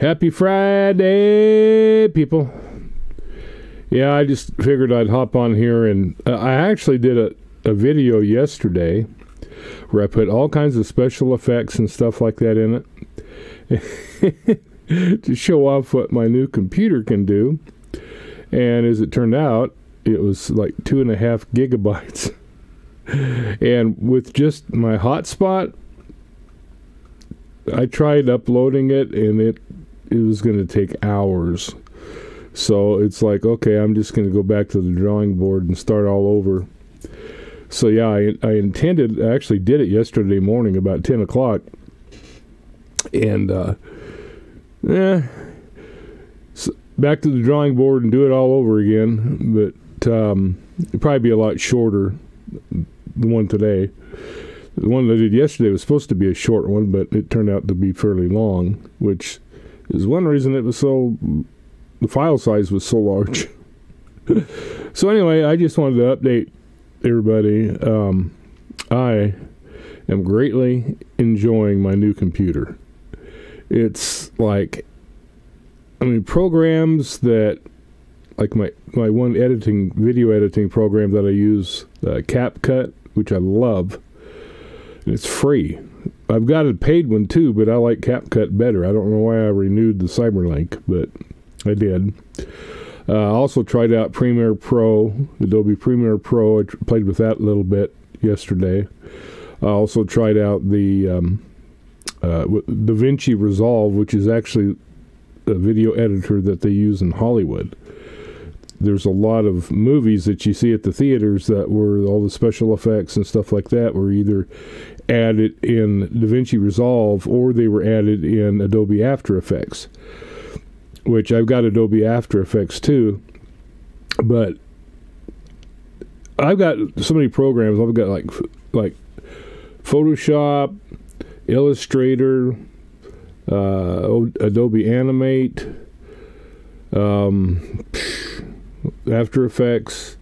Happy Friday, people. Yeah, I just figured I'd hop on here, and I actually did a video yesterday where I put all kinds of special effects and stuff like that in it to show off what my new computer can do. And as it turned out, it was like 2.5 gigabytes. And with just my hotspot, I tried uploading it, and it was going to take hours. So it's like, okay, I'm just going to go back to the drawing board and start all over. So yeah, I actually did it yesterday morning about 10 o'clock. And, so back to the drawing board and do it all over again. But it'd probably be a lot shorter, the one today. The one that I did yesterday was supposed to be a short one, but it turned out to be fairly long, which is one reason it was the file size was so large. So anyway, I just wanted to update everybody. I am greatly enjoying my new computer. It's like, programs that, like my one video editing program that I use, CapCut, which I love. It's free. I've got a paid one too, but I like CapCut better. I don't know why I renewed the Cyberlink, but I did. I also tried out Premiere Pro, Adobe Premiere Pro. I played with that a little bit yesterday. I also tried out the DaVinci Resolve, which is actually a video editor that they use in Hollywood. There's a lot of movies that you see at the theaters that were all the special effects and stuff like that were either added in DaVinci Resolve or they were added in Adobe After Effects, which I've got Adobe After Effects too. But I've got so many programs. I've got like Photoshop, Illustrator, Adobe Animate, After Effects,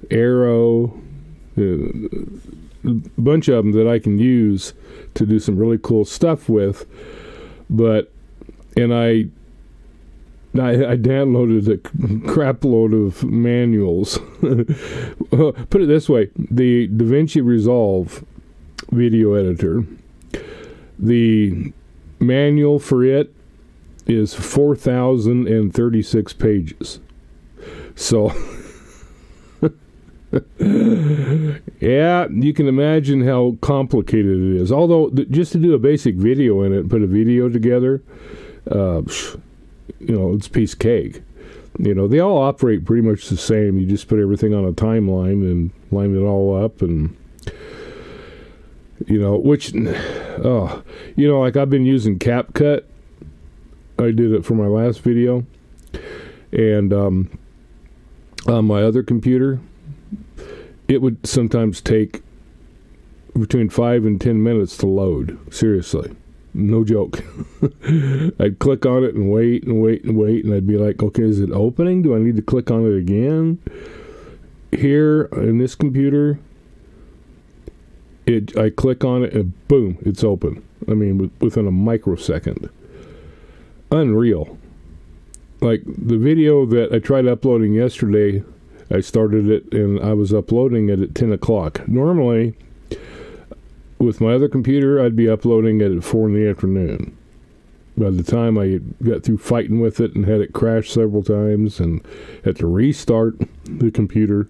Arrow, a bunch of them that I can use to do some really cool stuff with. And I downloaded a crap load of manuals. Put it this way, the DaVinci Resolve video editor, the manual for it is 4,036 pages. So, yeah, you can imagine how complicated it is. Although, just to do a basic video in it, put a video together, it's a piece of cake. They all operate pretty much the same. You just put everything on a timeline and line it all up, and like I've been using CapCut. I did it for my last video, and on my other computer, it would sometimes take between 5 and 10 minutes to load. Seriously. No joke. I'd click on it and wait, and I'd be like, okay, is it opening? Do I need to click on it again? Here, in this computer, I click on it and boom, it's open. Within a microsecond. Unreal. Like the video that I tried uploading yesterday, I started it and I was uploading it at 10 o'clock. Normally, with my other computer, I'd be uploading it at 4 in the afternoon. By the time I got through fighting with it and had it crash several times and had to restart the computer,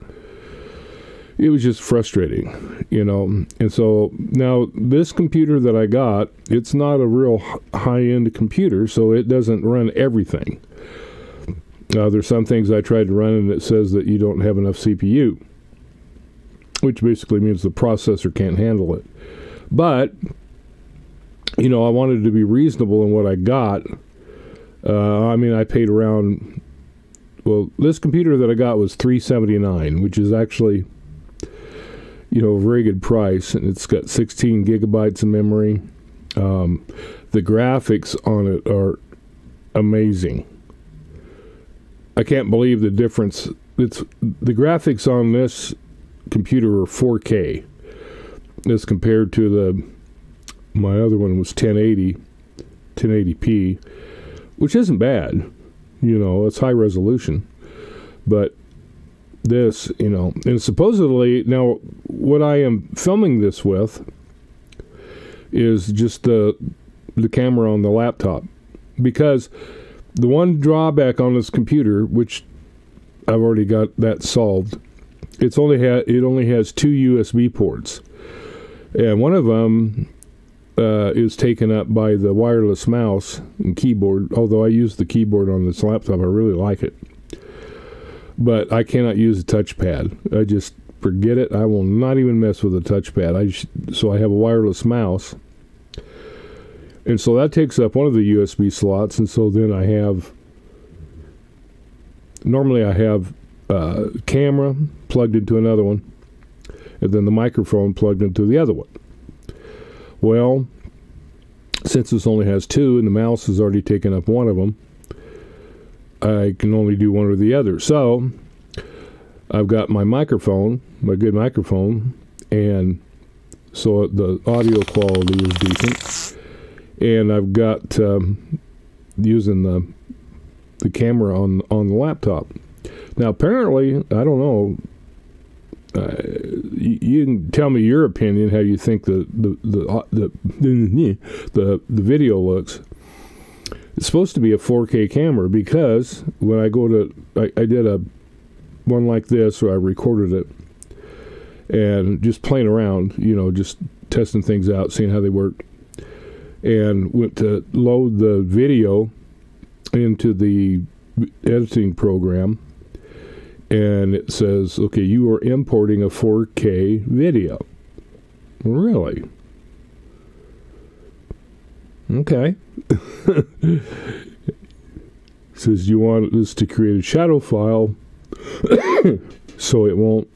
it was just frustrating, And so now this computer that I got, it's not a real high-end computer, so it doesn't run everything. There's some things I tried to run and it says that you don't have enough CPU, which basically means the processor can't handle it. But, I wanted to be reasonable in what I got. I paid around, this computer that I got was $379, which is actually, a very good price. And it's got 16 gigabytes of memory. The graphics on it are amazing. I can't believe the difference. The graphics on this computer are 4K as compared to my other one was 1080p. which isn't bad. You know, it's high resolution. But this, you know, and supposedly, now, what I am filming this with is just the camera on the laptop. Because the one drawback on this computer, which I've already got that solved, it only has 2 USB ports. And one of them is taken up by the wireless mouse and keyboard. Although I use the keyboard on this laptop, I really like it. But I cannot use the touchpad. I just forget it. I will not even mess with the touchpad. So I have a wireless mouse. And so that takes up one of the USB slots. And so then I have... Normally I have camera plugged into another one. And then the microphone plugged into the other one. Well, since this only has 2 and the mouse has already taken up one of them, I can only do one or the other. So I've got my microphone, my good microphone, and so the audio quality is decent. And I've got using the camera on the laptop. Now apparently, I don't know. You can tell me your opinion, how you think the video looks. It's supposed to be a 4K camera, because when I go to, I did a one like this where I recorded it and just playing around, you know, just testing things out, seeing how they work, and went to load the video into the editing program, and it says, okay, you are importing a 4K video. Really? Okay. Says you want this to create a shadow file so it won't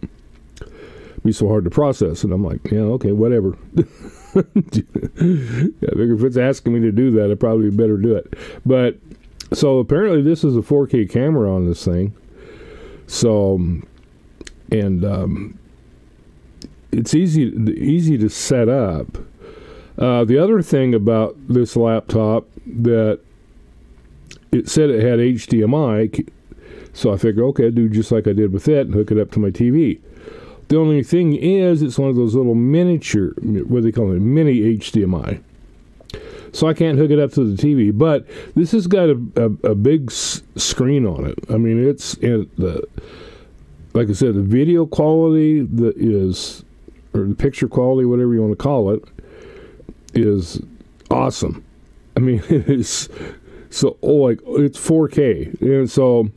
be so hard to process. And I'm like, yeah, okay, whatever. I figure if it's asking me to do that, I probably better do it. But so apparently this is a 4K camera on this thing. So, and it's easy to set up. The other thing about this laptop, that it said it had HDMI, so I figured, okay, I'd do just like I did with it and hook it up to my TV. The only thing is, it's one of those little miniature, what do they call it, mini HDMI. So I can't hook it up to the TV, but this has got a big screen on it. I mean, it's like I said, the video quality or the picture quality, whatever you want to call it, is awesome. I mean, it's so it's 4K, and so,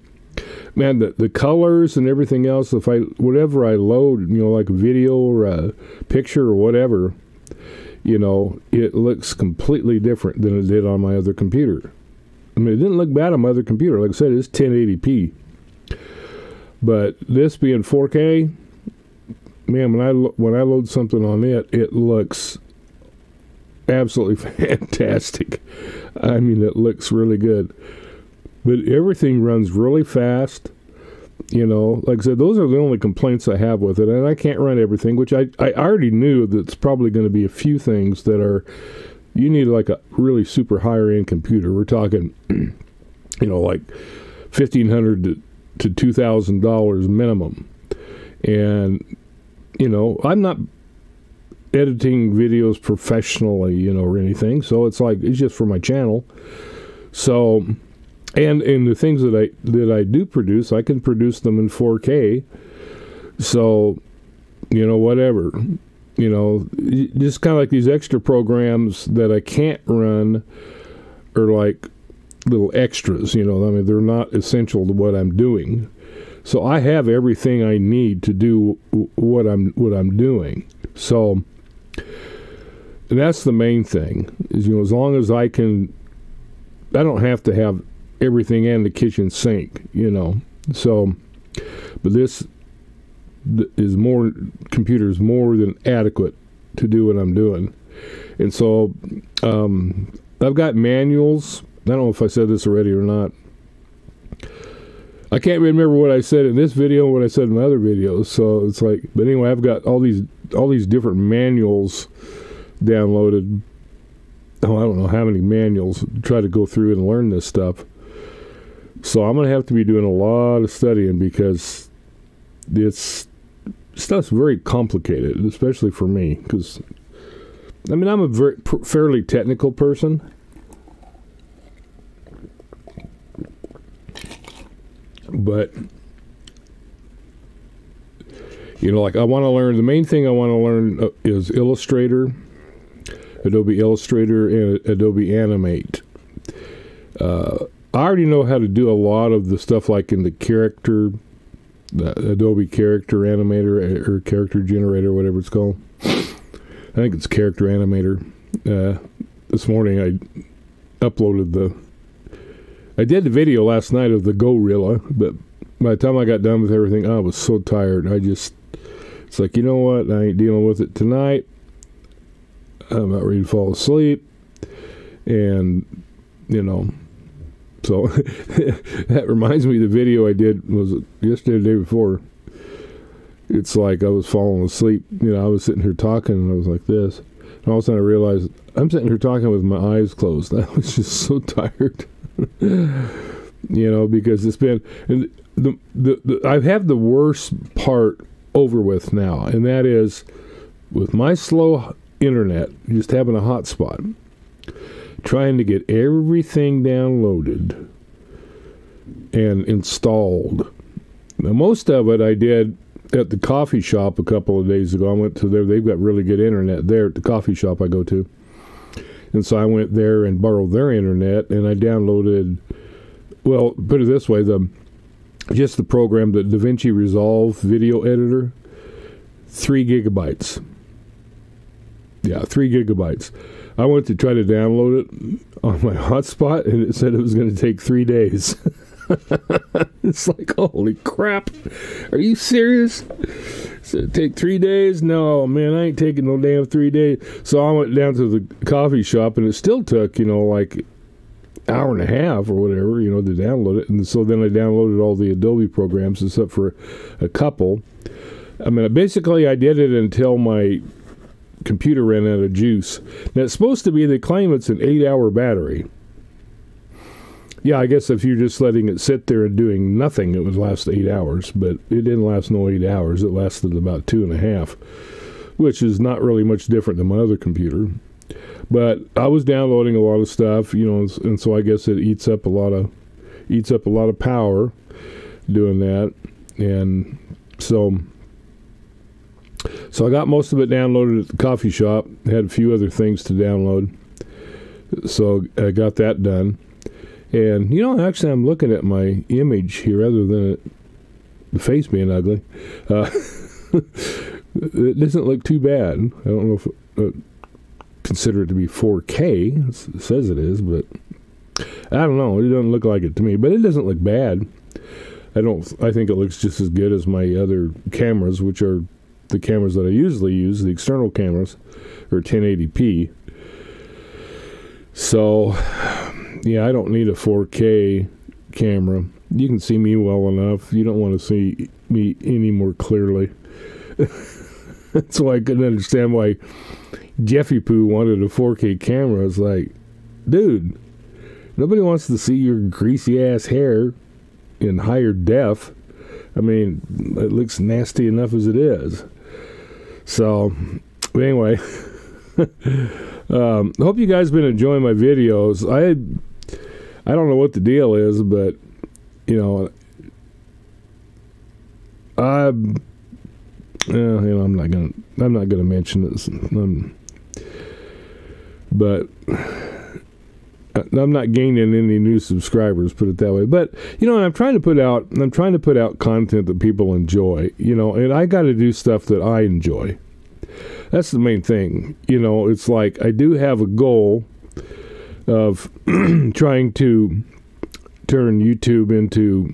man, the colors and everything else. Whatever I load, you know, like a video or a picture or whatever, you know, it looks completely different than it did on my other computer. I mean, it didn't look bad on my other computer. Like I said, it's 1080p. But this being 4K, man, when I load something on it, it looks absolutely fantastic. I mean, it looks really good. But everything runs really fast. You know, like I said, those are the only complaints I have with it. And I can't run everything, which I already knew that's probably going to be a few things that are, you need like a really super higher end computer. We're talking, you know, like $1,500 to $2,000 minimum. And, you know, I'm not editing videos professionally, you know, or anything. So it's just for my channel. So, and the things that I do produce, I can produce them in 4K. So, you know, whatever, you know, just kind of like these extra programs that I can't run are like little extras, you know. I mean, they're not essential to what I'm doing. So I have everything I need to do what I'm doing. So, and that's the main thing, is, you know, as long as I don't have to have everything in the kitchen sink, you know. So, but this computer is more than adequate to do what I'm doing. And so, I've got manuals. I don't know if I said this already or not. I can't remember what I said in this video and what I said in my other videos. So it's like, but anyway, I've got all these different manuals downloaded, I don't know how many manuals, try to go through and learn this stuff. So I'm going to have to be doing a lot of studying because stuff's very complicated, especially for me. Because, I mean, I'm a fairly technical person. But, you know, like I want to learn, the main thing I want to learn is Illustrator, Adobe Illustrator, and Adobe Animate. I already know how to do a lot of the stuff like in the Adobe Character Animator or Character Generator, whatever it's called. I think it's Character Animator. This morning I did the video last night of the gorilla, but by the time I got done with everything, I was so tired. It's like, you know what? I ain't dealing with it tonight. I'm about ready to fall asleep. And, you know, so that reminds me, the video I did was yesterday or the day before. It's like I was falling asleep. You know, I was sitting here talking and I was like this. And all of a sudden I realized I'm sitting here talking with my eyes closed. I was just so tired. You know, because it's been, and I've had the worst part over with now, and that is with my slow internet, just having a hotspot, trying to get everything downloaded and installed. Now, most of it I did at the coffee shop a couple of days ago. I went to there. They've got really good internet there at the coffee shop I go to. And so I went there and borrowed their internet, and I downloaded, well, put it this way, just the program, the DaVinci Resolve video editor, 3 gigabytes. Yeah, 3 gigabytes. I went to try to download it on my hotspot, and it said it was going to take 3 days. It's like, holy crap. Are you serious? So it take 3 days? No, man, I ain't taking no damn 3 days. So I went down to the coffee shop, and it still took, you know, like hour and a half or whatever, you know, to download it. And so then I downloaded all the Adobe programs except for a couple. I mean, basically I did it until my computer ran out of juice. Now, it's supposed to be, they claim it's an 8-hour battery. Yeah, I guess if you're just letting it sit there and doing nothing, it would last 8 hours, but it didn't last no 8 hours. It lasted about 2.5, which is not really much different than my other computer. But I was downloading a lot of stuff, you know, and so I guess it eats up a lot of power doing that. And so I got most of it downloaded at the coffee shop. Had a few other things to download. So I got that done. And, you know, actually I'm looking at my image here rather than the face being ugly. It doesn't look too bad. I don't know if consider it to be 4K. It says it is, but I don't know. It doesn't look like it to me, but it doesn't look bad. I think it looks just as good as my other cameras, which are the cameras that I usually use, the external cameras, or 1080p. So, yeah, I don't need a 4K camera. You can see me well enough. You don't want to see me any more clearly. That's why I couldn't understand why Jeffy Poo wanted a 4K camera. It's like, dude, nobody wants to see your greasy ass hair in higher def. I mean, it looks nasty enough as it is. So, but anyway, I hope you guys have been enjoying my videos. I don't know what the deal is, but you know, I'm not gonna mention this. But I'm not gaining any new subscribers, put it that way. But you know, I'm trying to put out content that people enjoy. You know, and I got to do stuff that I enjoy. That's the main thing. You know, it's like I do have a goal of trying to turn YouTube into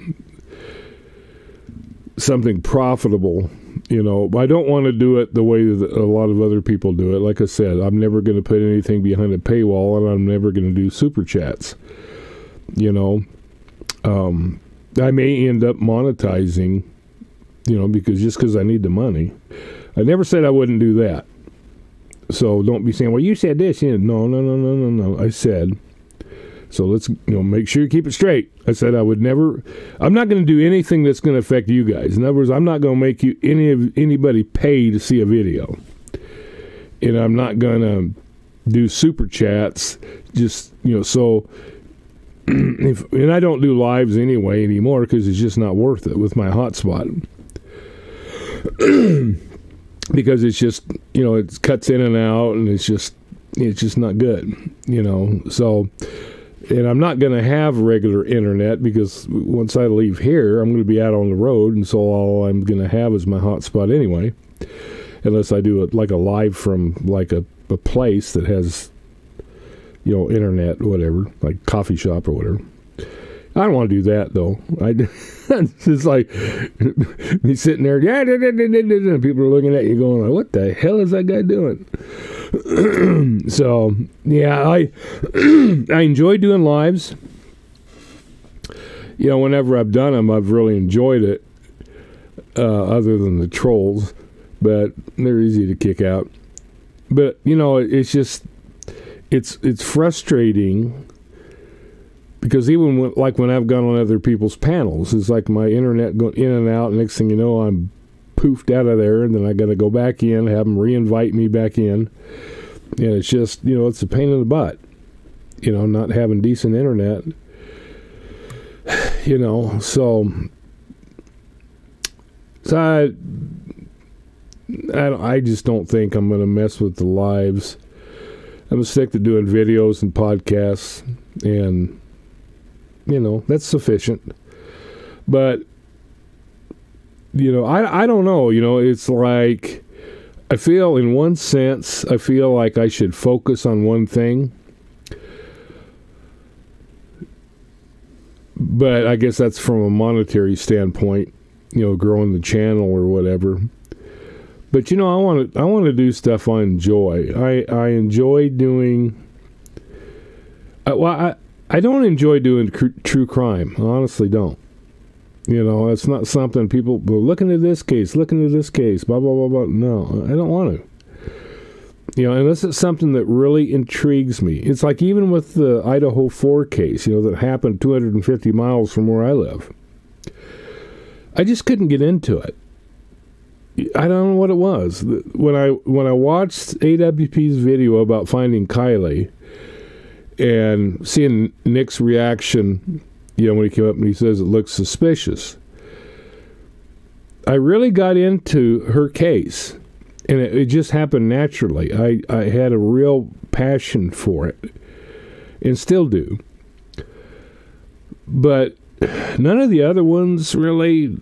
something profitable. You know, I don't want to do it the way that a lot of other people do it. Like I said, I'm never going to put anything behind a paywall, and I'm never going to do super chats. You know, I may end up monetizing, you know, because I need the money. I never said I wouldn't do that. So don't be saying, well, you said this. No. I said, so let's make sure you keep it straight. I said I'm not going to do anything that's going to affect you guys. In other words, I'm not going to make anybody pay to see a video. And I'm not going to do super chats. Just, so, and I don't do lives anymore because it's just not worth it with my hotspot. Because it's just, it cuts in and out and it's just not good, so, and I'm not going to have regular internet because once I leave here, I'm going to be out on the road. And so all I'm going to have is my hotspot anyway, unless I do it like a live from like a place that has, internet, whatever, like coffee shop or whatever. I don't want to do that though. It's just like me sitting there, and people are looking at you going, what the hell is that guy doing? So yeah, I enjoy doing lives. Whenever I've done them, I've really enjoyed it. Other than the trolls, but they're easy to kick out. But it's just it's frustrating. Because even when I've gone on other people's panels, it's like my internet going in and out. And next thing you know, I'm poofed out of there. And then I got to go back in, have them re-invite me back in. And it's just, it's a pain in the butt, not having decent internet. So I just don't think I'm going to mess with the lives. I'm going to stick to doing videos and podcasts and... that's sufficient. But, I don't know. It's like, I feel in one sense, I feel like I should focus on one thing. But I guess that's from a monetary standpoint, growing the channel or whatever. But, I want to do stuff I enjoy. I enjoy doing... I don't enjoy doing true crime. I honestly don't. It's not something people, look into this case, blah, blah, blah, blah. No, I don't want to. Unless it's something that really intrigues me. It's like even with the Idaho 4 case, that happened 250 miles from where I live. I just couldn't get into it. I don't know what it was. When I watched AWP's video about finding Kylie, and seeing Nick's reaction, when he came up and he says it looks suspicious, I really got into her case, and it just happened naturally. I had a real passion for it, and still do. But none of the other ones really,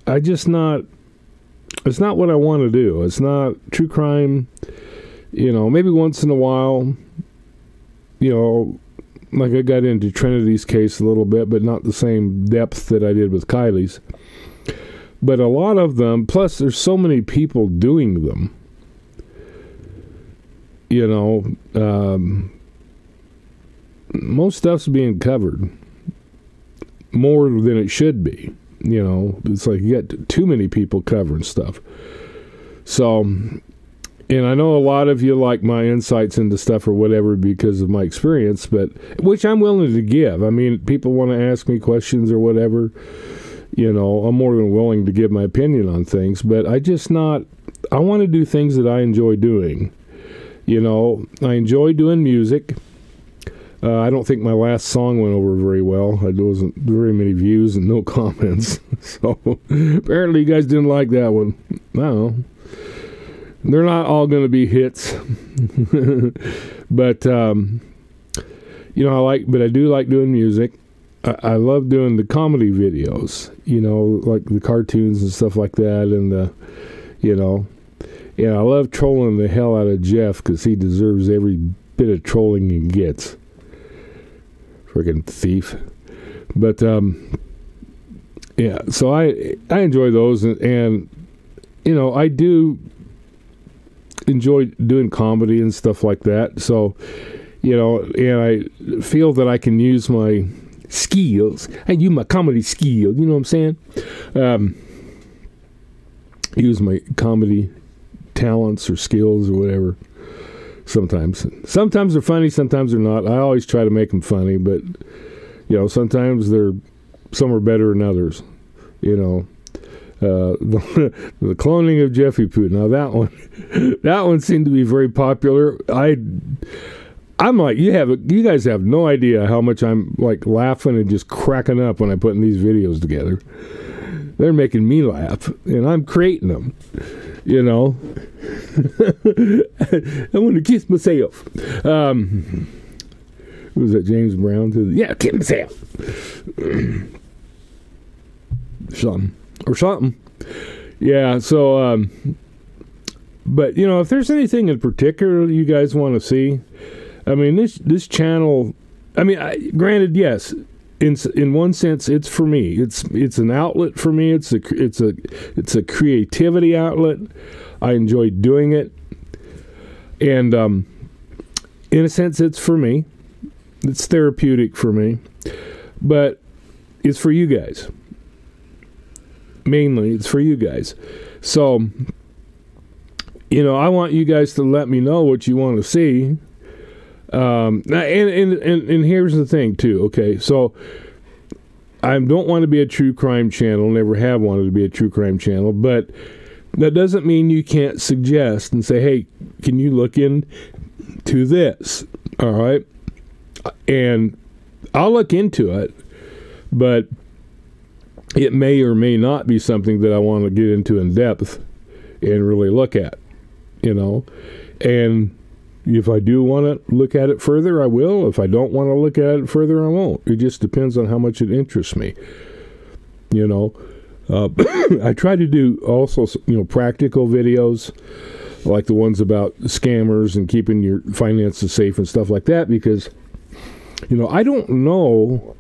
it's not what I want to do. It's not true crime, maybe once in a while. Like I got into Trinity's case a little bit, but not the same depth that I did with Kylie's. But a lot of them, plus there's so many people doing them, most stuff's being covered more than it should be. It's like you got too many people covering stuff. So... And I know a lot of you like my insights into stuff or whatever because of my experience, but which I'm willing to give. I mean, people want to ask me questions or whatever. I'm more than willing to give my opinion on things, but I want to do things that I enjoy doing. I enjoy doing music. I don't think my last song went over very well. There wasn't very many views and no comments. So apparently you guys didn't like that one. I don't know. They're not all going to be hits, but I do like doing music. I love doing the comedy videos, like the cartoons and stuff like that, and and I love trolling the hell out of Jeff because he deserves every bit of trolling he gets. Freaking thief. But so I enjoy those, and I do enjoy doing comedy and stuff like that. So, and I feel that I can use my skills. I use my comedy skill. You know what I'm saying? Use my comedy talents or skills or whatever. Sometimes they're funny, sometimes they're not. I always try to make them funny, but sometimes some are better than others. The cloning of Jeffy Poo. Now that one seemed to be very popular. I'm like, you guys have no idea how much I'm like laughing and just cracking up when I put in these videos together. They're making me laugh, and I'm creating them. I want to kiss myself. Was that James Brown? Yeah, kiss myself. Something. Yeah, so, but, if there's anything in particular you guys want to see, I mean, this channel, I mean, granted, yes, in one sense, it's for me. It's an outlet for me. It's a creativity outlet. I enjoy doing it. And, in a sense, it's for me. It's therapeutic for me. But it's for you guys. Mainly, it's for you guys. So, I want you guys to let me know what you want to see. And here's the thing, too, okay? So, I don't want to be a true crime channel, never have wanted to be a true crime channel, but that doesn't mean you can't suggest and say, hey, can you look into this? All right? And I'll look into it, but it may or may not be something that I want to get into in depth and really look at, And if I do want to look at it further, I will. If I don't want to look at it further, I won't. It just depends on how much it interests me, I try to do also, practical videos like the ones about scammers and keeping your finances safe and stuff like that because, I don't know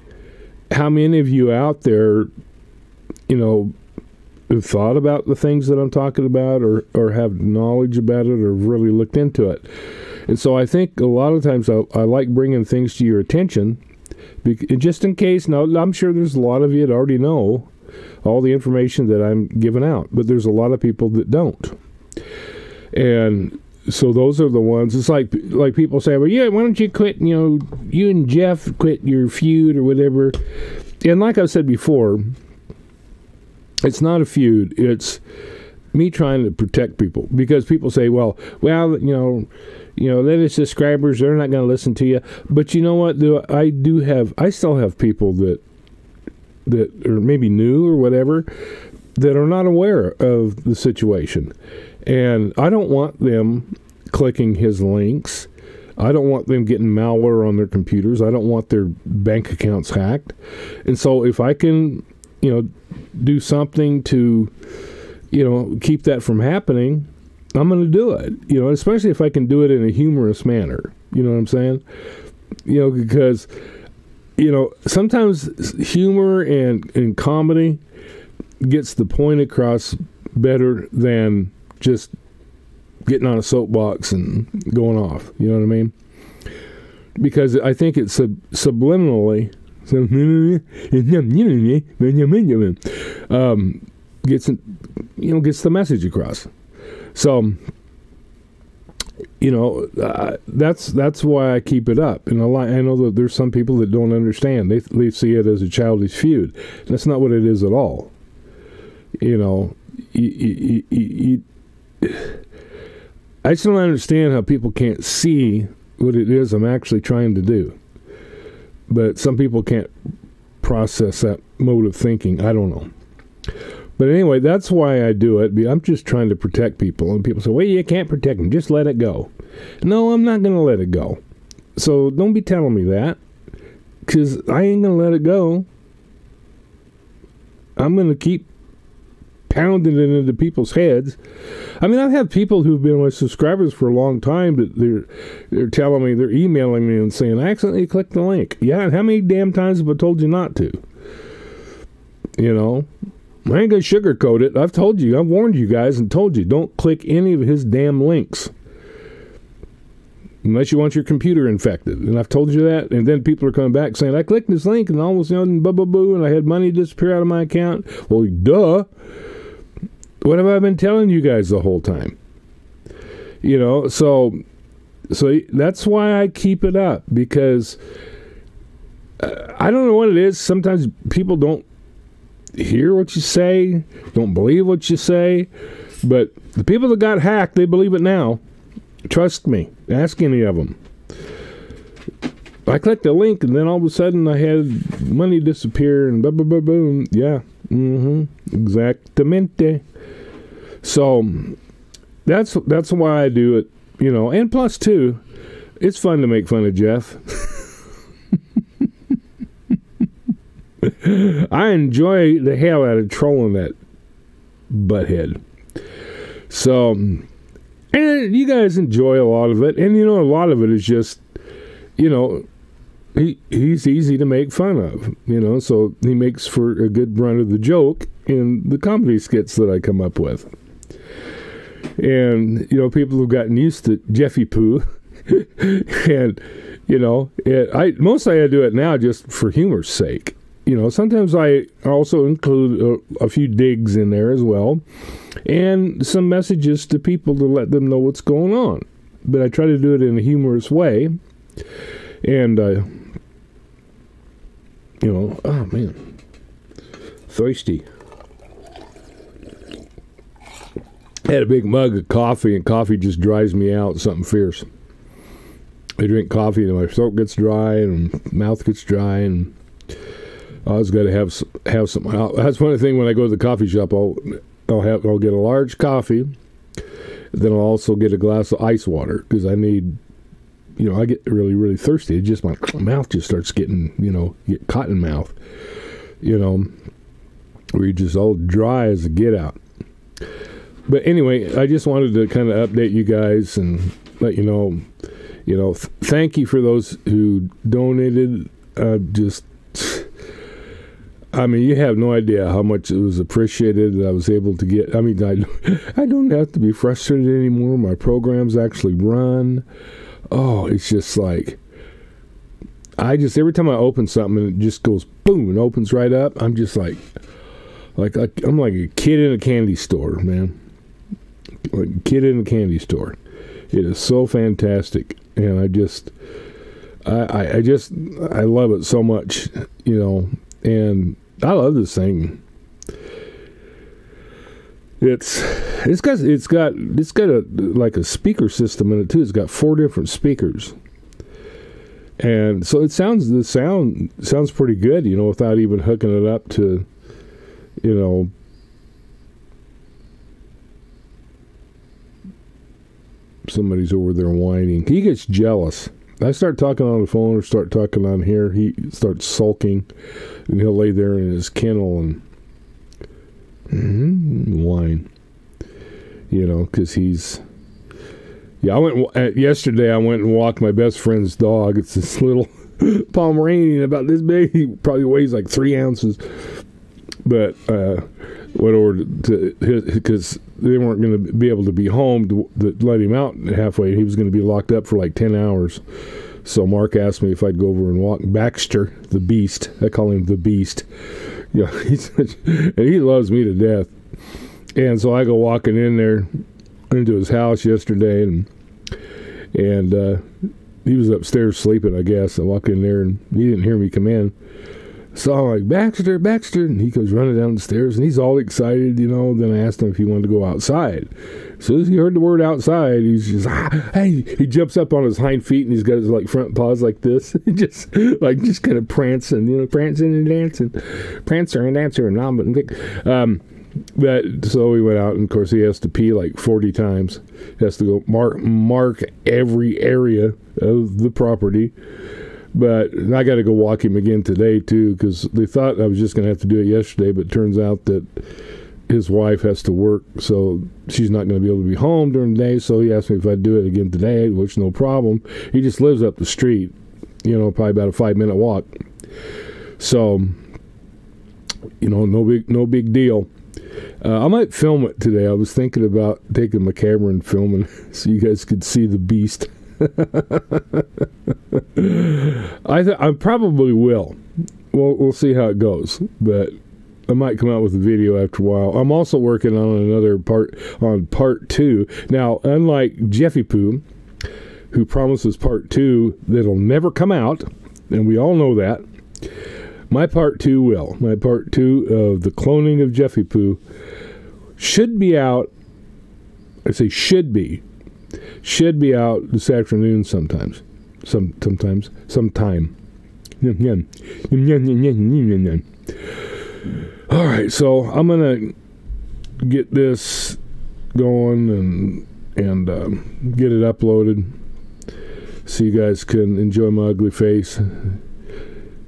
how many of you out there have thought about the things that I'm talking about or have knowledge about it or really looked into it. And so I think a lot of times I like bringing things to your attention just in case. Now, I'm sure there's a lot of you that already know all the information that I'm giving out, but there's a lot of people that don't. And so those are the ones. It's like people say, well, yeah, why don't you quit, you and Jeff quit your feud or whatever. And like I said before, it's not a feud. It's me trying to protect people because people say, well, they're subscribers. They're not going to listen to you. But you know what? I still have people that are maybe new or whatever that are not aware of the situation. And I don't want them clicking his links. I don't want them getting malware on their computers. I don't want their bank accounts hacked. And so if I can, do something to, keep that from happening, I'm going to do it. Especially if I can do it in a humorous manner. You know what I'm saying? Because, sometimes humor and comedy gets the point across better than just getting on a soapbox and going off. You know what I mean? Because I think it's subliminally gets the message across. So that's why I keep it up. And I know that there's some people that don't understand. They see it as a childish feud. That's not what it is at all. I just don't understand how people can't see what it is I'm actually trying to do. But some people can't process that mode of thinking. I don't know. But anyway, that's why I do it. I'm just trying to protect people. And people say, well, you can't protect them. Just let it go. No, I'm not going to let it go. So don't be telling me that. Because I ain't going to let it go. I'm going to keep pounding it into people's heads. I mean, I've had people who've been my subscribers for a long time that they're telling me, they're emailing me and saying, I accidentally clicked the link. Yeah, and how many damn times have I told you not to? I ain't going to sugarcoat it. I've told you, I've warned you guys and told you, don't click any of his damn links. Unless you want your computer infected. And I've told you that. And then people are coming back saying, I clicked this link and all of a sudden, boo, and I had money disappear out of my account. Well, duh. What have I been telling you guys the whole time? So that's why I keep it up, because I don't know what it is. Sometimes people don't hear what you say, don't believe what you say, but the people that got hacked, they believe it now. Trust me. Ask any of them. I clicked a link, and then all of a sudden I had money disappear, and boom. Yeah. Exactamente. So that's why I do it, and plus, too, it's fun to make fun of Jeff. I enjoy the hell out of trolling that butthead. So, and you guys enjoy a lot of it, and a lot of it is just, he's easy to make fun of, so he makes for a good brunt of the joke in the comedy skits that I come up with. And, people have gotten used to Jeffy Poo. And, mostly I do it now just for humor's sake. Sometimes I also include a few digs in there as well, and some messages to people to let them know what's going on. But I try to do it in a humorous way. And, oh man, thirsty. I had a big mug of coffee, and coffee just dries me out, something fierce. I drink coffee, and my throat gets dry, and mouth gets dry, and I always got to have some. That's one thing when I go to the coffee shop. I'll get a large coffee, then I'll also get a glass of ice water, because I need. I get really, really thirsty. It just my mouth just starts getting, get cotton mouth. Where you're just all dry as a get out. But anyway, I just wanted to kind of update you guys and let you know. Thank you for those who donated. You have no idea how much it was appreciated that I was able to get. I don't have to be frustrated anymore. My programs actually run. Oh, it's just like, every time I open something and it just goes boom and opens right up, I'm just like I'm like a kid in a candy store, man. Like a kid in a candy store. It is so fantastic, and I love it so much, and I love this thing. It's got a speaker system in it too. It's got 4 different speakers, and so the sound sounds pretty good, without even hooking it up to, somebody's over there whining. He gets jealous. I start talking on the phone or start talking on here, he starts sulking, and he'll lay there in his kennel and whine, because he's. Yeah, yesterday I went and walked my best friend's dog. It's this little Pomeranian about this big. He probably weighs like 3 ounces. But went over to his, because they weren't going to be able to be home to let him out halfway. He was going to be locked up for like 10 hours. So Mark asked me if I'd go over and walk Baxter, the Beast. I call him the Beast. Yeah, and he loves me to death. And so I go walking in there into his house yesterday, and he was upstairs sleeping, I guess. I walked in there, and he didn't hear me come in. So I'm like, Baxter, and he goes running down the stairs, and he's all excited, Then I asked him if he wanted to go outside. As soon as he heard the word outside, he's just, hey, he jumps up on his hind feet, and he's got his front paws like this, just kind of prancing, prancing and dancing, prancer and dancer and so we went out, and of course he has to pee like 40 times. He has to go mark every area of the property. But I got to go walk him again today, too, because they thought I was just going to have to do it yesterday, but it turns out that his wife has to work, so she's not going to be able to be home during the day, so he asked me if I'd do it again today, which no problem. He just lives up the street, probably about a 5-minute walk. So, no big deal. I might film it today. I was thinking about taking my camera and filming so you guys could see the beast. I probably will. We'll see how it goes, but I might come out with a video after a while. I'm also working on another part 2. Now, unlike Jeffy Poo, who promises part 2 that'll never come out, and we all know that, my part 2 will. My part 2 of the cloning of Jeffy Poo should be out. I say should be out this afternoon sometime. All right, so I'm gonna get this going and get it uploaded so you guys can enjoy my ugly face.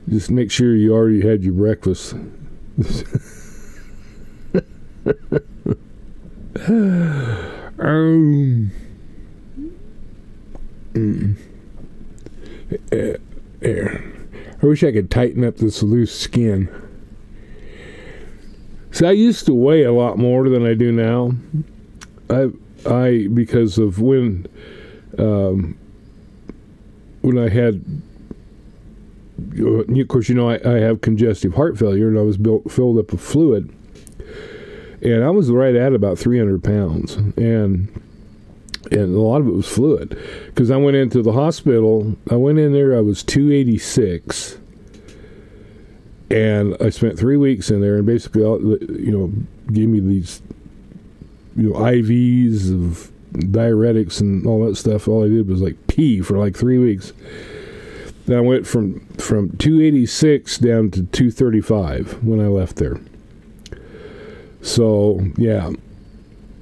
Just make sure you already had your breakfast. I wish I could tighten up this loose skin. See, I used to weigh a lot more than I do now. I because of when I had, of course, I have congestive heart failure, and I was filled up with fluid, and I was right at about 300 pounds, and a lot of it was fluid, because I went into the hospital. I went in there, I was 286, and I spent 3 weeks in there, and basically, gave me these, IVs of diuretics and all that stuff. All I did was like pee for like 3 weeks. Then I went from 286 down to 235 when I left there. So, yeah.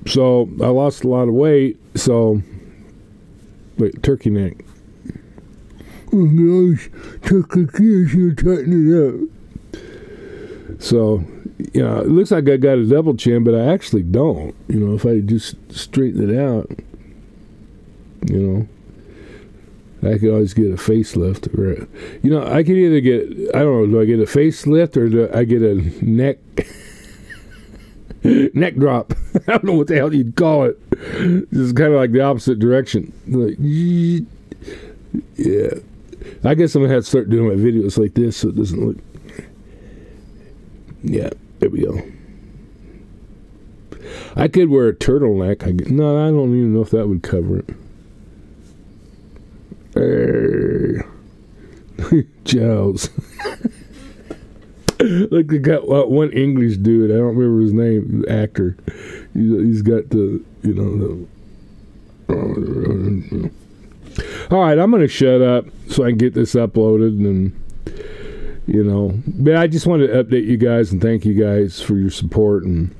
So, I lost a lot of weight. So, wait, turkey neck. Oh gosh, turkey neck, you're tightening it up. So, it looks like I got a double chin, but I actually don't. If I just straighten it out, I could always get a facelift. Or, I could either get, I don't know, do I get a facelift or do I get a neck drop? I don't know what the hell you'd call it. It's kind of like the opposite direction. Like, yeah. I guess I'm going to have to start doing my videos like this so it doesn't look... Yeah, there we go. I could wear a turtleneck. No, I don't even know if that would cover it. Giles. Like they got one English dude. I don't remember his name. The actor. He's got the All right, I'm going to shut up so I can get this uploaded and. But I just wanted to update you guys and thank you guys for your support and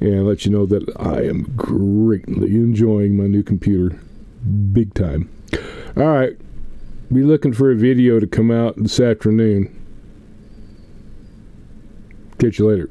let you know that I am greatly enjoying my new computer. Big time. All right. Be looking for a video to come out this afternoon. Catch you later.